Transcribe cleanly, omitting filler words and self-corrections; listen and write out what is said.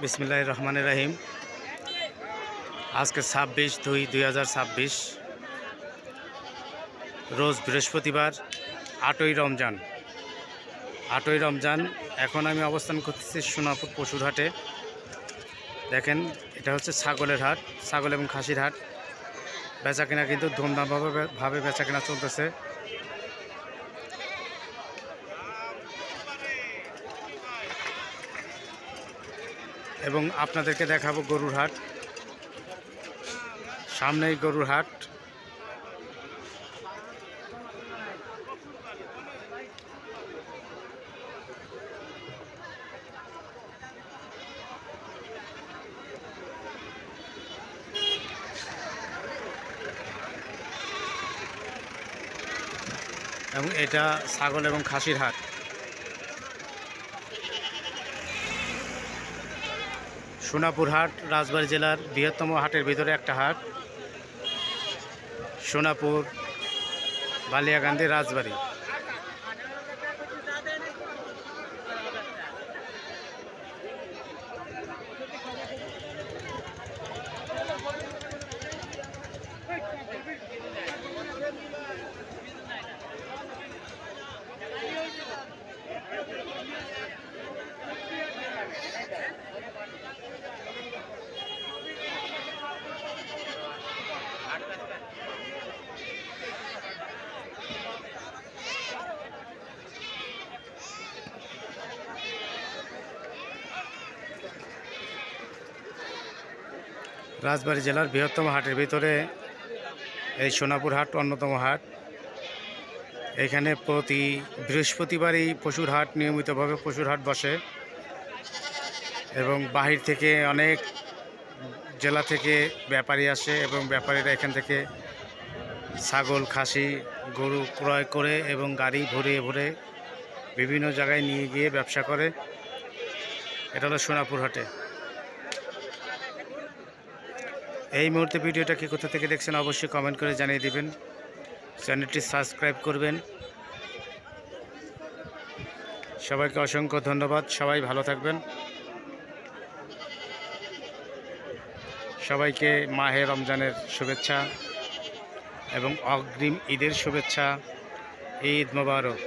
বিসমিল্লাহির রহমানির রহিম। আজকে 26/2/2026 রোজ বৃহস্পতিবার, 8ই রমজান। এখন আমি অবস্থান করতেছি সোনাপুর পশুর হাটে। দেখেন, এটা হচ্ছে ছাগলের হাট, ছাগল এবং খাসির হাট। বেচা কেনা কিন্তু ধুমধামভাবে বেচা কেনা চলতেছে। এবং আপনাদেরকে দেখাবো গরুর হাট, সামনেই গরুর হাট। এবং এটা ছাগল এবং খাসির হাট। সোনাপুর হাট রাজবাড়ী জেলার বৃহত্তম হাটের ভিতরে একটা হাট। সোনাপুর, বালিয়াকান্দি, রাজবাড়ী। রাজবাড়ী জেলার বৃহত্তম হাটের ভিতরে এই সোনাপুর হাট অন্যতম হাট। এখানে প্রতি বৃহস্পতিবারই পশুর হাট, নিয়মিতভাবে পশুর হাট বসে। এবং বাহির থেকে অনেক জেলা থেকে ব্যাপারী আসে এবং ব্যাপারীরা এখান থেকে ছাগল, খাসি, গরু ক্রয় করে এবং গাড়ি ভরিয়ে ভরে বিভিন্ন জায়গায় নিয়ে গিয়ে ব্যবসা করে। এটা হলো সোনাপুর হাটে। এই মুহূর্তে ভিডিওটা কি কোথা থেকে দেখছেন অবশ্যই কমেন্ট করে জানিয়ে দিবেন। চ্যানেলটি সাবস্ক্রাইব করবেন। সবাইকে অসংখ্য ধন্যবাদ। সবাই ভালো থাকবেন। সবাইকে মাহে রমজানের শুভেচ্ছা এবং অগ্রিম ঈদের শুভেচ্ছা। ঈদ মোবারক।